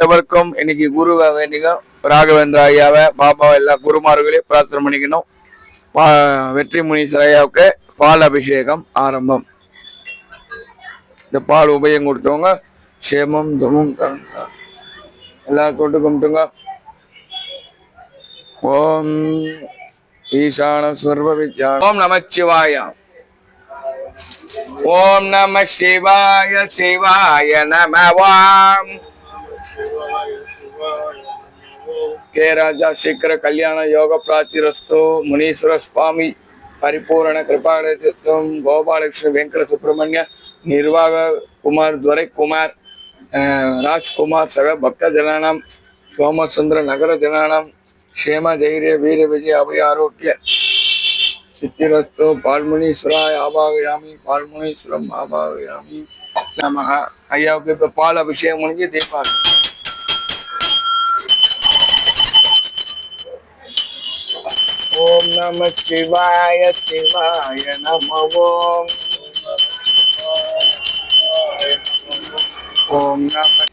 சம்பந்தப்பட்டவருக்கும் இன்னைக்கு குருவை வேண்டிங்க ராகவேந்திர ஐயாவை பாபாவை எல்லா குருமார்களையும் பிரார்த்தனை பண்ணிக்கணும். வெற்றி முனீஸ்வர ஐயாவுக்கு பால் அபிஷேகம் ஆரம்பம். இந்த பால் உபயம் கொடுத்தவங்க சேமம் தமும் எல்லாரும் தொட்டு கும்பிட்டுங்க. ஓம் ஈசான ஸ்வர்வ வித்யா. ஓம் நமச்சிவாய. ஓம் நம சிவாய சிவாய நமவாம். கே ராஜா சீக்கிர கல்யாண யோக பிராப்திரஸ்து. முனீஸ்வர சுவாமி பரிபூரண கிருபாலயம். கோபாலகிருஷ்ண வெங்கட சுப்பிரமணிய நிர்வாக குமார் துரை குமார் ராஜ்குமார் சக பக்த ஜனானாம் சோமசுந்தர நகர ஜனானாம் क्षेम धैर्य वीर विजय अभय आरोग्य सिद्धिरस्तु. पालमुनीश्वराय आवाहयामि. पालमुनीश्वरम आवाहयामि. नमः. अय्या के पाल अभिषेक मुझे दीपा. ओम नमः शिवाय शिवाय नमः. ओम नमः.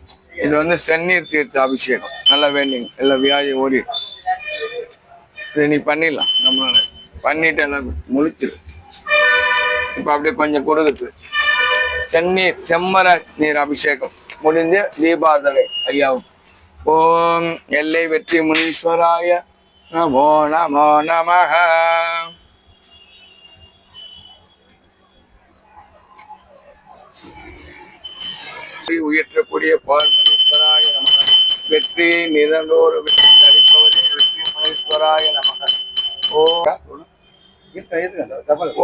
இது வந்து செந்நீர் தீர்த்த அபிஷேகம். நல்லா வேண்டிங்க, எல்லா வியாதி ஓடி. இது நீ பண்ணிடலாம். நம்மளால பண்ணிட்டு எல்லாம் முழிச்சிரு. இப்ப அப்படியே கொஞ்சம் கொடுக்குது செந்நீர் செம்மர நீர் அபிஷேகம் முடிஞ்சு தீபாதனை ஐயாவும். ஓம் எல்லை வெற்றி முனீஸ்வராய நமோ நமோ நமஹ. உயர்த்தக்கூடிய பால் முனீஸ்வராய நமக. வெற்றி நிதண்டோர் வெற்றி அளிப்பவரே வெற்றி முனீஸ்வராய நமக.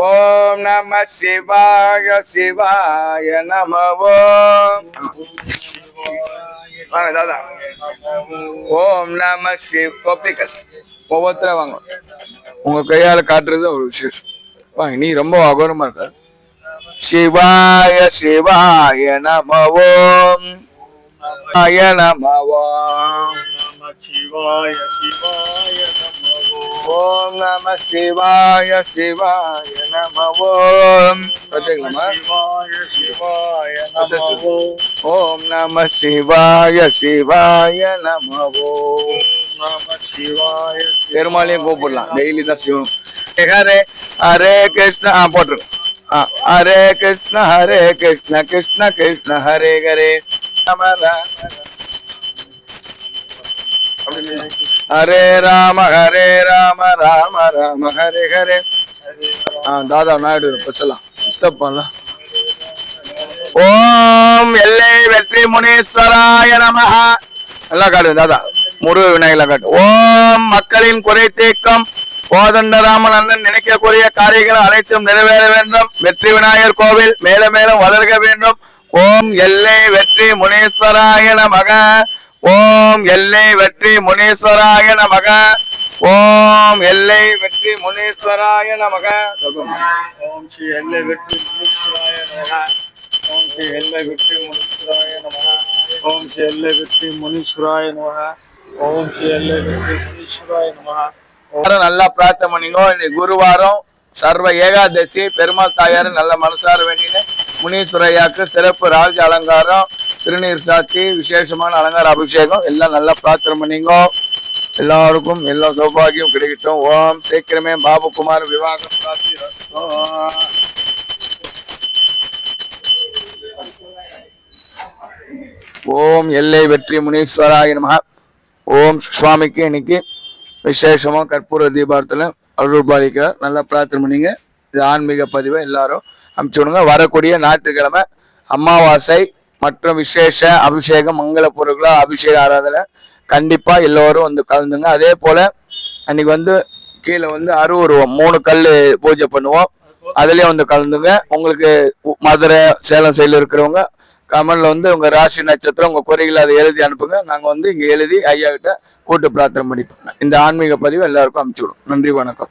ஓம் நம சிவாய சிவாய நம. தாதா ஓம் நம சிவ. ஒவ்வொருத்தர வாங்க. உங்க கையால காட்டுறது ஒரு விசேஷம். வாங்க. நீ ரொம்ப அகோரமா இருக்க. शिवाय शिवाय नमः. ओम शिवाय नमः. शिवाय शिवाय नमः. ओम नमः शिवाय शिवाय नमः. ओम शिवाय शिवाय नमः. ओम नमः शिवाय शिवाय नमः. ओम नमः शिवाय. பெருமாளையும் கூப்பிடலாம். டெய்லி தான் சிவம். ஹரே ஹரே கிருஷ்ணா போட்டு. हरे कृष्ण कृष्ण कृष्ण हरे हरे हरे राम राम राम हरे हरे. दादा नायडू पचலாம் சித்தப்பலாம். ஓம் எல்லை வெற்றி முனீஸ்வராய நமஹ. நல்லா காட்டு தாதா. முருக விநாயகர் காட்டு. ஓம் மக்களின் குறை தீர்க்கும் கோதண்டராமன் அண்ணன் நினைக்கக்கூடிய காரியங்கள் அனைத்தும் நிறைவேற வேண்டும். வெற்றி விநாயகர் கோவில் மேலும் மேலும் வளர்க வேண்டும். ஓம் எல்லை வெற்றி முனீஸ்வராய நமக. ஓம் எல்லை வெற்றி முனீஸ்வராய நமக. ஓம் எல்லை வெற்றி முனீஸ்வராய நமக. ஓம் ஸ்ரீ எல்லை வெற்றி முனீஸ்வராய நமக. ஓம் ஸ்ரீ எல்லை வெற்றி முனீஸ்வராய நமக. ஓம் ஸ்ரீ எல்லை வெற்றி முனீஸ்வராய நமக. ஓம் ஸ்ரீ எல்லை வெற்றி முனீஸ்வராய நமக. நல்லா பிரார்த்தனை பண்ணிங்கோ. இன்னைக்கு குருவாரம் சர்வ ஏகாதசி. பெருமாள் தாயாரு நல்ல மனசார வேண்டின முனீஸ்வரையாக்கு சிறப்பு ராஜ அலங்காரம் திருநீர் சாத்தி விசேஷமான அலங்கார அபிஷேகம் எல்லாம் நல்லா பிரார்த்தனை பண்ணிங்கோ. எல்லாருக்கும் எல்லா சௌபாகியம் கிடைக்கட்டும். ஓம் சீக்கிரமே பாபுகுமார் விவாகம் பிரார்த்தி. ஓம் எல்லை வெற்றி முனீஸ்வராய நமஹ. ஓம் சுவாமிக்கு இன்னைக்கு விசேஷமா கற்பூர தீபாரத்தில் அருள் பாலிக்கிறார். நல்லா பிரார்த்தனை பண்ணிங்க. இது ஆன்மீக பதிவை எல்லாரும் அனுப்பிச்சு விடுங்க. வரக்கூடிய ஞாயிற்றுக்கிழமை அமாவாசை மற்றும் விசேஷ அபிஷேகம் மங்கள பொருட்களா அபிஷேக ஆராதனை கண்டிப்பா எல்லோரும் வந்து கலந்துங்க. அதே போல அன்னைக்கு வந்து கீழே வந்து அருவுருவம் 3 கல் பூஜை பண்ணுவோம். அதுலயே வந்து கலந்துங்க. உங்களுக்கு மதுரை சேலம் சைடில் இருக்கிறவங்க கமெண்ட்ல வந்து உங்க ராசி நட்சத்திரம் உங்க குறைகளை அதை எழுதி அனுப்புங்க. நாங்க வந்து இங்க எழுதி ஐயா கிட்ட கூட்டு பிரார்த்தனை பண்ணிப்போம். இந்த ஆன்மீக பதிவு எல்லாருக்கும் அனுப்பிச்சு விடும். நன்றி, வணக்கம்.